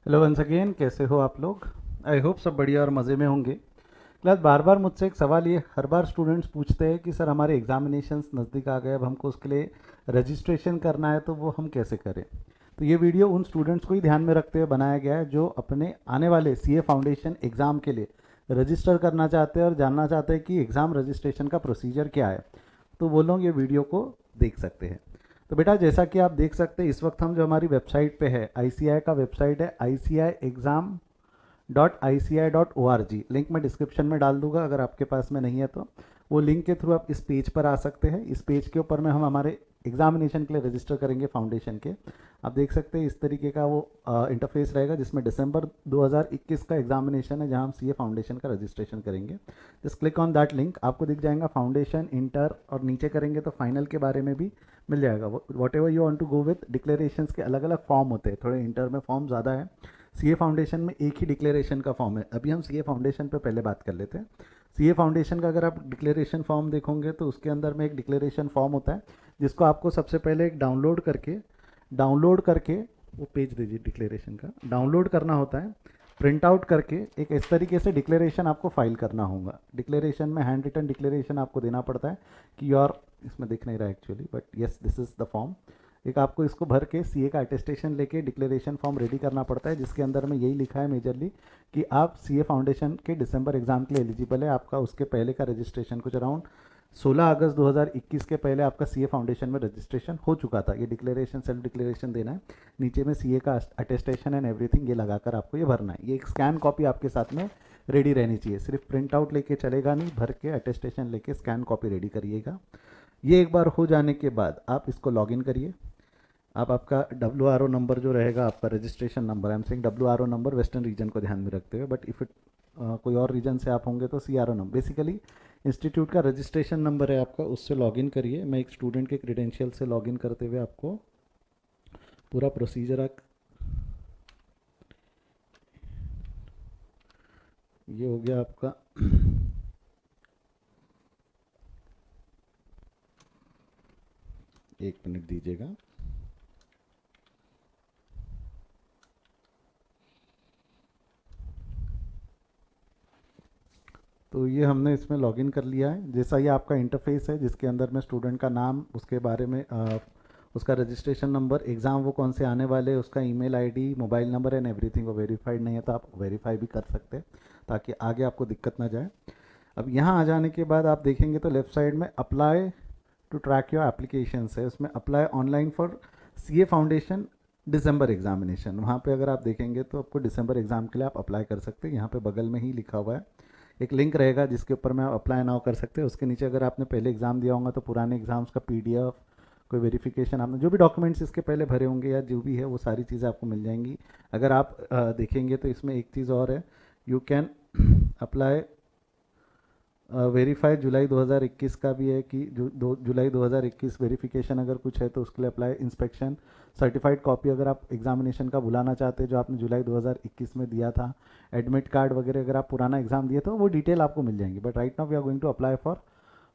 Hello once again, कैसे हो आप लोग। आई होप सब बढ़िया और मज़े में होंगे। क्लास, बार बार मुझसे एक सवाल ये हर बार स्टूडेंट्स पूछते हैं कि सर हमारे एग्जामिनेशंस नज़दीक आ गए, अब हमको उसके लिए रजिस्ट्रेशन करना है तो वो हम कैसे करें। तो ये वीडियो उन स्टूडेंट्स को ही ध्यान में रखते हुए बनाया गया है जो अपने आने वाले सीए फाउंडेशन एग्ज़ाम के लिए रजिस्टर करना चाहते हैं और जानना चाहते हैं कि एग्ज़ाम रजिस्ट्रेशन का प्रोसीजर क्या है। तो वो लोग ये वीडियो को देख सकते हैं। तो बेटा, जैसा कि आप देख सकते हैं, इस वक्त हम जो हमारी वेबसाइट पे है, आईसीआई का वेबसाइट है ICIexam.ICI.org। लिंक मैं डिस्क्रिप्शन में डाल दूंगा, अगर आपके पास में नहीं है तो वो लिंक के थ्रू आप इस पेज पर आ सकते हैं। इस पेज के ऊपर में हम हमारे एग्जामिनेशन के लिए रजिस्टर करेंगे फाउंडेशन के। आप देख सकते हैं इस तरीके का वो इंटरफेस रहेगा, जिसमें दिसंबर 2021 का एग्जामिनेशन है, जहां हम सीए फाउंडेशन का रजिस्ट्रेशन करेंगे। Just click on that link, आपको दिख जाएगा फाउंडेशन, इंटर, और नीचे करेंगे तो फाइनल के बारे में भी मिल जाएगा। Whatever you want to go with, declarations के अलग अलग फॉर्म होते हैं, थोड़े इंटर में फॉर्म ज़्यादा है। सीए फाउंडेशन में एक ही डिक्लेरेशन का फॉर्म है। अभी हम सीए फाउंडेशन पे पहले बात कर लेते हैं। सीए फाउंडेशन का अगर आप डिक्लेरेशन फॉर्म देखोगे तो उसके अंदर में एक डिक्लेरेशन फॉर्म होता है, जिसको आपको सबसे पहले एक डाउनलोड करके वो पेज दीजिए डिक्लेरेशन का, डाउनलोड करना होता है। प्रिंट आउट करके एक इस तरीके से डिक्लेरेशन आपको फाइल करना होगा। डिक्लेरेशन में हैंड रिटन डिक्लेरेशन आपको देना पड़ता है कि योर, इसमें दिख नहीं रहा actually, but yes this is the form. एक आपको इसको भर के सीए का अटेस्टेशन लेके डिक्लेरेशन फॉर्म रेडी करना पड़ता है, जिसके अंदर में यही लिखा है मेजरली कि आप सीए फाउंडेशन के दिसंबर एग्जाम के लिए एलिजिबल है। आपका उसके पहले का रजिस्ट्रेशन कुछ अराउंड 16 अगस्त 2021 के पहले आपका सीए फाउंडेशन में रजिस्ट्रेशन हो चुका था। ये डिक्लेरेशन, सेल्फ डिक्लेरेशन देना है। नीचे में सीए का अटेस्टेशन एंड एवरीथिंग ये लगाकर आपको ये भरना है। ये एक स्कैन कॉपी आपके साथ में रेडी रहनी चाहिए, सिर्फ प्रिंट आउट लेके चलेगा नहीं, भर के अटेस्टेशन लेके स्कैन कॉपी रेडी करिएगा। ये एक बार हो जाने के बाद आप इसको लॉगिन करिए। आप आपका WRO नंबर जो रहेगा, आपका registration number, I am saying WRO number western region को ध्यान में रखते हुए, बट इफ़ इट कोई और रीजन से आप होंगे तो CRO नंबर, बेसिकली इंस्टीट्यूट का रजिस्ट्रेशन नंबर है आपका, उससे लॉगिन करिए। मैं एक स्टूडेंट के क्रेडेंशियल से लॉगिन करते हुए आपको पूरा प्रोसीजर, ये हो गया आपका। एक मिनट दीजिएगा। तो ये हमने इसमें लॉगिन कर लिया है। जैसा ये आपका इंटरफेस है, जिसके अंदर में स्टूडेंट का नाम, उसके बारे में उसका रजिस्ट्रेशन नंबर, एग्ज़ाम वो कौन से आने वाले, उसका email ID, mobile number and everything. वो वेरीफाइड नहीं है तो आप वेरीफाई भी कर सकते हैं, ताकि आगे आपको दिक्कत ना जाए। अब यहाँ आ जाने के बाद आप देखेंगे तो लेफ्ट साइड में apply to track your application है, उसमें apply online for CA foundation December examination. वहाँ पे अगर आप देखेंगे तो आपको दिसंबर एग्ज़ाम के लिए आप अप्लाई कर सकते हैं। यहाँ पे बगल में ही लिखा हुआ है, एक लिंक रहेगा जिसके ऊपर में आप अप्लाई नाउ कर सकते हैं। उसके नीचे अगर आपने पहले एग्ज़ाम दिया होगा तो पुराने एग्ज़ाम्स का PDF, कोई वेरिफिकेशन, आपने जो भी डॉक्यूमेंट्स इसके पहले भरे होंगे या जो भी है, वो सारी चीज़ें आपको मिल जाएंगी। अगर आप देखेंगे तो इसमें एक चीज़ और है, यू कैन अप्लाई वेरीफाई जुलाई 2021 का भी है कि जुलाई 2021 वेरिफिकेशन अगर कुछ है तो उसके लिए अप्लाई। इंस्पेक्शन सर्टिफाइड कॉपी अगर आप एग्जामिनेशन का बुलाना चाहते हैं जो आपने जुलाई 2021 में दिया था, एडमिट कार्ड वगैरह अगर आप पुराना एग्जाम दिए तो वो डिटेल आपको मिल जाएंगी। But right now we are going to apply for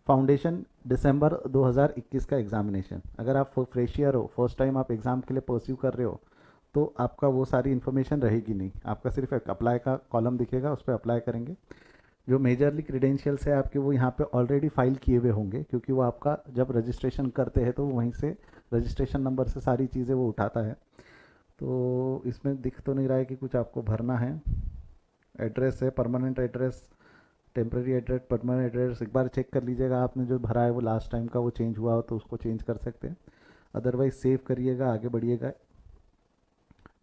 foundation दिसंबर 2021 का एग्जामिनेशन। अगर आप फ्रेशियर हो, फर्स्ट टाइम आप एग्ज़ाम के लिए परस्यू कर रहे हो, तो आपका वो सारी इन्फॉर्मेशन रहेगी नहीं, आपका सिर्फ एक अप्लाई का कॉलम दिखेगा, उस पर अप्लाई करेंगे। जो मेजरली क्रीडेंशियल्स है आपके, वो यहाँ पे ऑलरेडी फाइल किए हुए होंगे, क्योंकि वो आपका जब रजिस्ट्रेशन करते हैं तो वहीं से रजिस्ट्रेशन नंबर से सारी चीज़ें वो उठाता है। तो इसमें दिख तो नहीं रहा है कि कुछ आपको भरना है। एड्रेस है, permanent address, temporary address, permanent address, एक बार चेक कर लीजिएगा आपने जो भरा है वो लास्ट टाइम का वो चेंज हुआ हो तो उसको चेंज कर सकते हैं। अदरवाइज सेव करिएगा, आगे बढ़िएगा।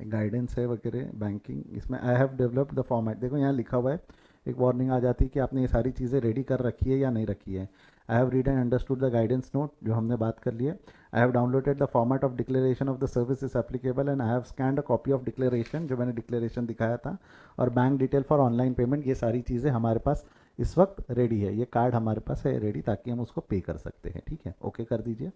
गाइडेंस है वगैरह, बैंकिंग, इसमें I have developed the format, देखो यहाँ लिखा हुआ है, एक वार्निंग आ जाती है कि आपने ये सारी चीज़ें रेडी कर रखी है या नहीं रखी है। I have read and understood the guidance note, जो हमने बात कर लिए। I have downloaded the format of declaration of the service is applicable and I have scanned a copy of declaration, जो मैंने डिक्लेरेशन दिखाया था, और bank detail for online payment. ये सारी चीज़ें हमारे पास इस वक्त रेडी है, ये कार्ड हमारे पास है रेडी, ताकि हम उसको पे कर सकते हैं। ठीक है, ओके कर दीजिए।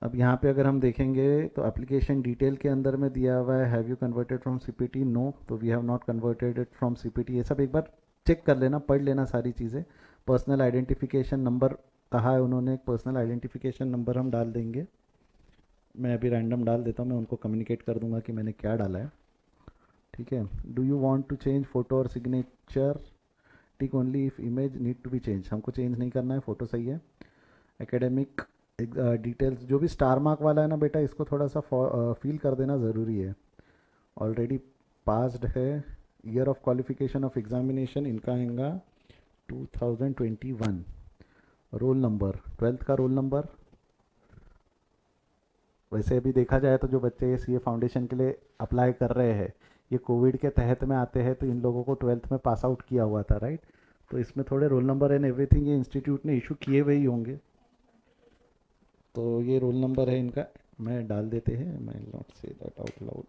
अब यहाँ पे अगर हम देखेंगे तो एप्लीकेशन डिटेल के अंदर में दिया हुआ है, have you converted from CPT, no, तो we have not converted it from CPT। ये सब एक बार चेक कर लेना, पढ़ लेना सारी चीज़ें। पर्सनल आइडेंटिफिकेशन नंबर कहा है उन्होंने, पर्सनल आइडेंटिफिकेशन नंबर हम डाल देंगे, मैं अभी रैंडम डाल देता हूँ, मैं उनको कम्युनिकेट कर दूंगा कि मैंने क्या डाला है। ठीक है, do you want to change photo और signature, tick only if image need to be change, हमको चेंज नहीं करना है, फोटो सही है। एकेडमिक डिटेल्स, जो भी स्टार मार्क वाला है ना बेटा, इसको थोड़ा सा फील कर देना ज़रूरी है। ऑलरेडी पास्ड है। Year of qualification of examination इनका आएगा 2021। रोल नंबर, ट्वेल्थ का रोल नंबर। वैसे अभी देखा जाए तो जो बच्चे सी ए फाउंडेशन के लिए अप्लाई कर रहे हैं, ये कोविड के तहत में आते हैं, तो इन लोगों को ट्वेल्थ में पास आउट किया हुआ था, राइट। तो इसमें थोड़े रोल नंबर एंड एवरीथिंग ये इंस्टीट्यूट ने इशू किए हुए ही होंगे। तो ये रोल नंबर है इनका, मैं डाल देते हैं, मैं not say that out loud.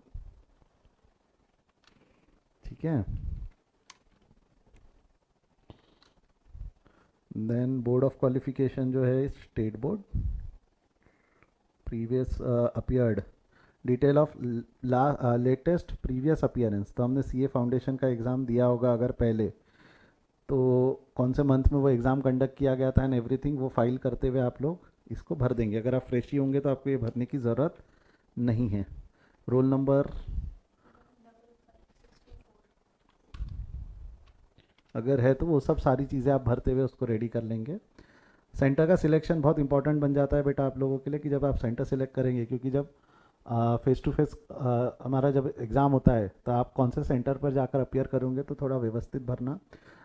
ठीक है, देन बोर्ड ऑफ क्वालिफिकेशन जो है state board, previous appeared, detail of latest previous appearance. तो हमने सी ए फाउंडेशन का एग्ज़ाम दिया होगा अगर पहले, तो कौन से मंथ में वो एग्ज़ाम कंडक्ट किया गया था एंड एवरीथिंग, वो फाइल करते हुए आप लोग इसको भर देंगे। अगर आप फ्रेश ही होंगे तो आपको ये भरने की ज़रूरत नहीं है। रोल नंबर अगर है तो वो सब सारी चीज़ें आप भरते हुए उसको रेडी कर लेंगे। सेंटर का सिलेक्शन बहुत इंपॉर्टेंट बन जाता है बेटा आप लोगों के लिए, कि जब आप सेंटर सेलेक्ट करेंगे, क्योंकि जब फेस टू फेस हमारा जब एग्ज़ाम होता है तो आप कौन से सेंटर पर जाकर अपियर करोगे, तो थोड़ा व्यवस्थित भरना।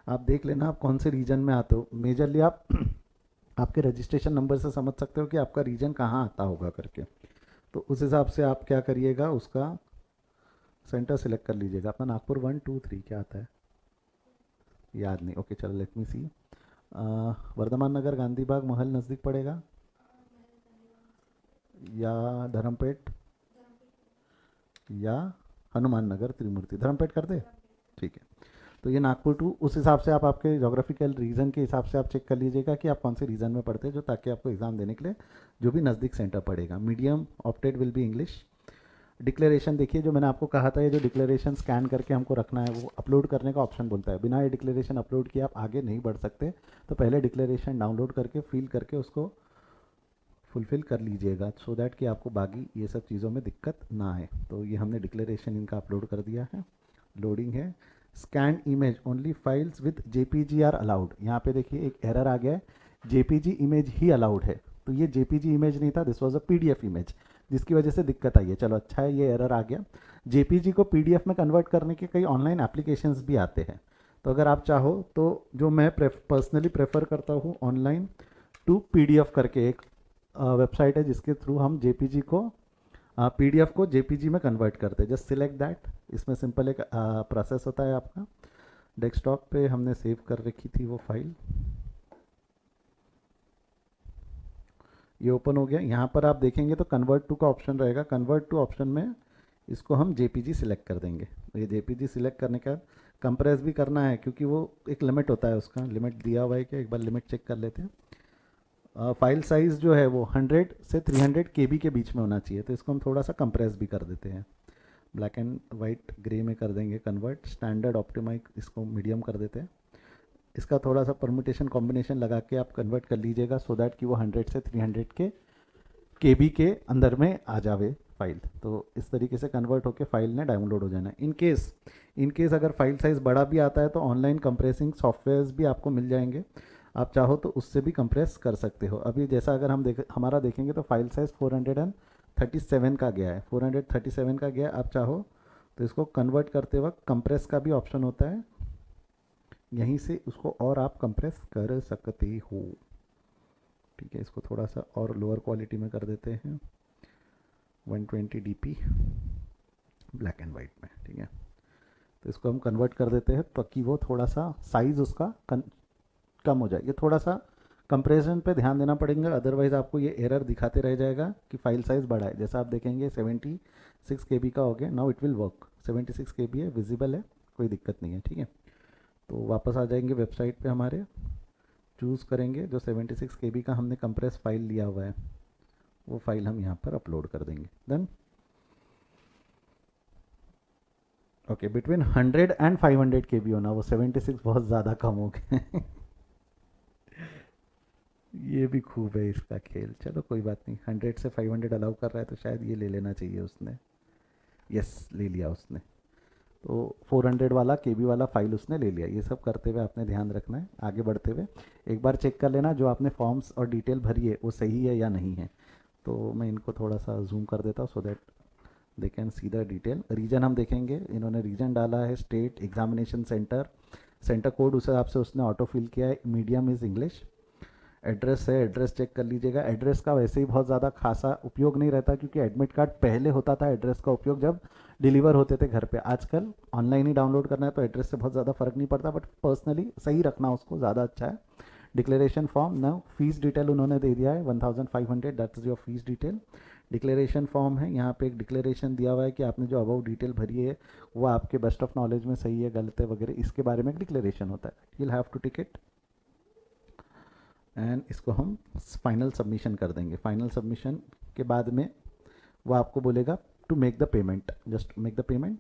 आप देख लेना आप कौन से रीजन में आते हो। मेजरली आप आपके रजिस्ट्रेशन नंबर से समझ सकते हो कि आपका रीजन कहाँ आता होगा करके। तो उस हिसाब से आप क्या करिएगा, उसका सेंटर सेलेक्ट कर लीजिएगा। अपना नागपुर 1 2 3 क्या आता है याद नहीं, ओके चलो लेट मी सी। वर्धमान नगर, गांधी बाग, महल नज़दीक पड़ेगा, या धर्मपेट, या हनुमान नगर त्रिमूर्ति। धर्मपेट कर दे, ठीक है। तो ये नागपुर टू, उस हिसाब से आप आपके जोग्राफिकल रीजन के हिसाब से आप चेक कर लीजिएगा कि आप कौन से रीजन में पढ़ते हैं, जो ताकि आपको एग्जाम देने के लिए जो भी नज़दीक सेंटर पड़ेगा। Medium opted will be English. Declaration देखिए, जो मैंने आपको कहा था, ये जो डिक्लेरेशन स्कैन करके हमको रखना है, वो अपलोड करने का ऑप्शन बोलता है। बिना ये डिक्लेरेशन अपलोड किए आप आगे नहीं बढ़ सकते। तो पहले डिक्लेरेशन डाउनलोड करके फिल करके उसको फुलफ़िल कर लीजिएगा, सो दैट कि आपको बाकी ये सब चीज़ों में दिक्कत ना आए। तो ये हमने डिक्लेरेशन इनका अपलोड कर दिया है। लोडिंग है। Scan image only files with JPG are allowed. यहाँ पे देखिए एक एरर आ गया है, जेपीजी इमेज ही अलाउड है। तो ये जेपीजी इमेज नहीं था, this was a PDF image, जिसकी वजह से दिक्कत आई है। चलो अच्छा है, ये एरर आ गया। जेपीजी को पीडीएफ में कन्वर्ट करने के कई ऑनलाइन एप्लीकेशंस भी आते हैं। तो अगर आप चाहो तो जो मैं पर्सनली प्रेफर करता हूँ, ऑनलाइन टू पीडीएफ करके एक वेबसाइट है, जिसके थ्रू हम जेपीजी को पीडीएफ को जेपीजी में कन्वर्ट करते हैं। Just select that. इसमें सिंपल एक प्रोसेस होता है आपका। डेस्कटॉप पे हमने सेव कर रखी थी वो फाइल, ये ओपन हो गया। यहाँ पर आप देखेंगे तो कन्वर्ट टू का ऑप्शन रहेगा। कन्वर्ट टू ऑप्शन में इसको हम जेपीजी सिलेक्ट कर देंगे। तो ये जेपीजी सिलेक्ट करने के बाद कंप्रेस भी करना है, क्योंकि वो एक लिमिट होता है, उसका लिमिट दिया हुआ है कि एक बार लिमिट चेक कर लेते हैं। फाइल साइज़ जो है वो 100 से 300 केबी के बीच में होना चाहिए। तो इसको हम थोड़ा सा कंप्रेस भी कर देते हैं, ब्लैक एंड वाइट ग्रे में कर देंगे कन्वर्ट। स्टैंडर्ड ऑप्टिमाइक इसको मीडियम कर देते हैं। इसका थोड़ा सा परमुटेशन कॉम्बिनेशन लगा के आप कन्वर्ट कर लीजिएगा, सो दैट कि वो 100 से 300 के केबी के अंदर में आ जावे फाइल। तो इस तरीके से कन्वर्ट होकर फाइल ने डाउनलोड हो जाना है। इन केस अगर फाइल साइज़ बड़ा भी आता है तो ऑनलाइन कंप्रेसिंग सॉफ्टवेयर्स भी आपको मिल जाएंगे, आप चाहो तो उससे भी कंप्रेस कर सकते हो। अभी जैसा अगर हम हमारा देखेंगे तो फाइल साइज़ 437 का गया है, 437 का गया है। आप चाहो तो इसको कन्वर्ट करते वक्त कंप्रेस का भी ऑप्शन होता है, यहीं से उसको और आप कंप्रेस कर सकते हो। ठीक है, इसको थोड़ा सा और लोअर क्वालिटी में कर देते हैं, 120 dp ब्लैक एंड वाइट में। ठीक है, तो इसको हम कन्वर्ट कर देते हैं ताकि वो थोड़ा सा साइज़ उसका कम हो जाए। ये थोड़ा सा कंप्रेशन पे ध्यान देना पड़ेगा, अदरवाइज़ आपको ये एरर दिखाते रह जाएगा कि फाइल साइज़ बड़ा है। जैसा आप देखेंगे 76 KB का हो गया, now it will work. 76 KB है, विजिबल है, कोई दिक्कत नहीं है। ठीक है, तो वापस आ जाएंगे वेबसाइट पे हमारे, चूज़ करेंगे जो 76 KB का हमने कंप्रेस फाइल लिया हुआ है, वो फाइल हम यहाँ पर अपलोड कर देंगे। Then okay, between 100 and 500 KB होना, वो 76 बहुत ज़्यादा कम हो गए। ये भी खूब है इसका खेल। चलो कोई बात नहीं, 100 से 500 अलाउ कर रहा है तो शायद ये ले लेना चाहिए उसने। यस, ले लिया उसने। तो 400 वाला केबी वाला फाइल उसने ले लिया। ये सब करते हुए आपने ध्यान रखना है। आगे बढ़ते हुए एक बार चेक कर लेना जो आपने फॉर्म्स और डिटेल भरी है वो सही है या नहीं है। तो मैं इनको थोड़ा सा जूम कर देता हूँ so that they can see the detail. Region हम देखेंगे, इन्होंने रीजन डाला है state examination centre, centre code उस हिसाब से उसने ऑटो फिल किया है, मीडियम इज़ इंग्लिश। एड्रेस है, एड्रेस चेक कर लीजिएगा। एड्रेस का वैसे ही बहुत ज़्यादा खासा उपयोग नहीं रहता क्योंकि एडमिट कार्ड पहले होता था एड्रेस का उपयोग जब डिलीवर होते थे घर पे। आजकल ऑनलाइन ही डाउनलोड करना है तो एड्रेस से बहुत ज़्यादा फर्क नहीं पड़ता, बट पर्सनली सही रखना उसको ज़्यादा अच्छा है। डिक्लेरेशन फॉर्म ना, फीस डिटेल उन्होंने दे दिया है 1500, that is your fees detail. Declaration form है, यहाँ पे एक डिक्लेरेशन दिया हुआ है कि आपने जो अबाउट डिटेल भरी है वो आपके बेस्ट ऑफ नॉलेज में सही है गलत है वगैरह, इसके बारे में एक डिक्लेरेशन होता है। You have to tick it and इसको हम फाइनल सबमिशन कर देंगे। फाइनल सबमिशन के बाद में वो आपको बोलेगा to make the payment, just make the payment.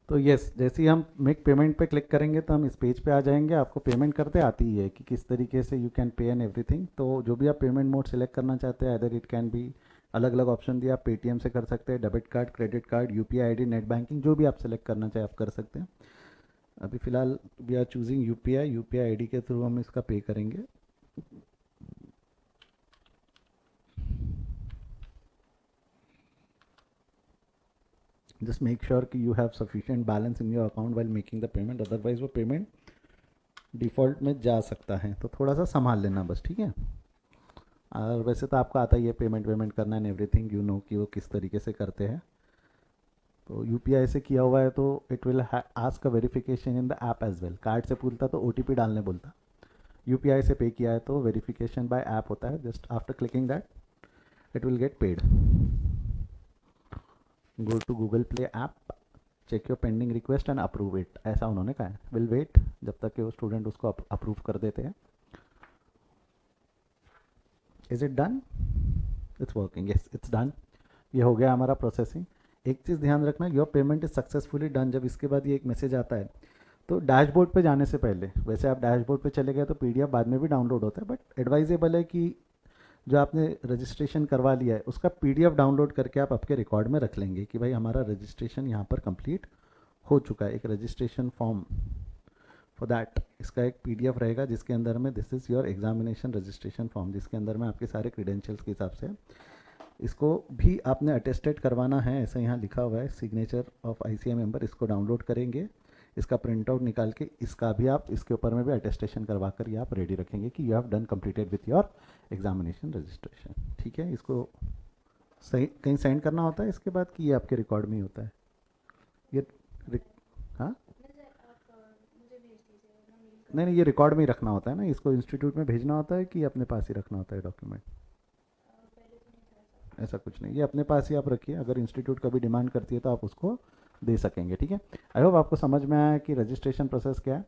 तो यस, जैसे ही हम मेक पेमेंट पे क्लिक करेंगे तो हम इस पेज पे आ जाएंगे। आपको पेमेंट करते आती ही है कि किस तरीके से you can pay and everything. तो जो भी आप पेमेंट मोड सेलेक्ट करना चाहते हैं, अदर इट कैन बी, अलग अलग ऑप्शन दिया, आप पेटीएम से कर सकते हैं, debit card, credit card, UPI ID, net banking, जो भी आप सेलेक्ट करना चाहें आप कर सकते हैं। अभी फ़िलहाल we are choosing UPI, UPI ID के थ्रू हम इसका पे करेंगे। जस्ट मेक श्योर कि you have sufficient balance in your account while making the payment, otherwise वो पेमेंट डिफ़ॉल्ट में जा सकता है। तो थोड़ा सा संभाल लेना बस, ठीक है। और वैसे तो आपको आता ही है पेमेंट वेमेंट करना एंड एवरीथिंग, यू नो कि वो किस तरीके से करते हैं। तो यूपीआई से किया हुआ है तो it will ask a verification in the app as well. Card से पूछता तो ओटीपी डालने बोलता, यूपीआई से पे किया है तो वेरिफिकेशन बाय ऐप होता है। Just after clicking that it will get paid. Go to Google Play app, check your pending request and approve it, ऐसा उन्होंने कहा है। विल वेट जब तक कि वो स्टूडेंट उसको अप्रूव कर देते हैं। Is it done? It's working, yes it's done. ये हो गया हमारा प्रोसेसिंग। एक चीज़ ध्यान रखना, your payment is successfully done. जब इसके बाद ये एक मैसेज आता है तो डैशबोर्ड पे जाने से पहले, वैसे आप डैशबोर्ड पे चले गए तो पीडीएफ बाद में भी डाउनलोड होता है, बट एडवाइजेबल है कि जो आपने रजिस्ट्रेशन करवा लिया है उसका पीडीएफ डाउनलोड करके आप आपके रिकॉर्ड में रख लेंगे कि भाई हमारा रजिस्ट्रेशन यहाँ पर कंप्लीट हो चुका है। एक रजिस्ट्रेशन फॉर्म फॉर दैट, इसका एक पीडीएफ रहेगा जिसके अंदर में this is your examination registration form, जिसके अंदर में आपके सारे क्रीडेंशियल्स के हिसाब से इसको भी आपने अटेस्टेड करवाना है। ऐसा यहाँ लिखा हुआ है, सिग्नेचर ऑफ आईसीआई मेंबर। इसको डाउनलोड करेंगे, इसका प्रिंट आउट निकाल के इसका भी आप इसके ऊपर में भी अटेस्टेशन करवा कर ये आप रेडी रखेंगे कि you have done completed with your examination registration. ठीक है, इसको सही कहीं सेंड करना होता है इसके बाद कि ये आपके रिकॉर्ड में ही होता है ये हाँ नहीं नहीं, ये रिकॉर्ड में ही रखना होता है ना, इसको इंस्टीट्यूट में भेजना होता है कि अपने पास ही रखना होता है डॉक्यूमेंट? ऐसा कुछ नहीं, ये अपने पास ही आप रखिए, अगर इंस्टीट्यूट कभी डिमांड करती है तो आप उसको दे सकेंगे। ठीक है, आई होप आपको समझ में आया कि रजिस्ट्रेशन प्रोसेस क्या है।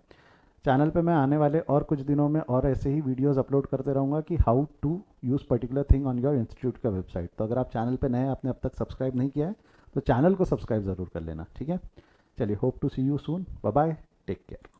चैनल पे मैं आने वाले और कुछ दिनों में और ऐसे ही वीडियोस अपलोड करते रहूँगा कि how to use particular thing on your institute का वेबसाइट। तो अगर आप चैनल पे नए, आपने अब तक सब्सक्राइब नहीं किया है तो चैनल को सब्सक्राइब ज़रूर कर लेना। ठीक है, चलिए, hope to see you soon, bye bye, take care.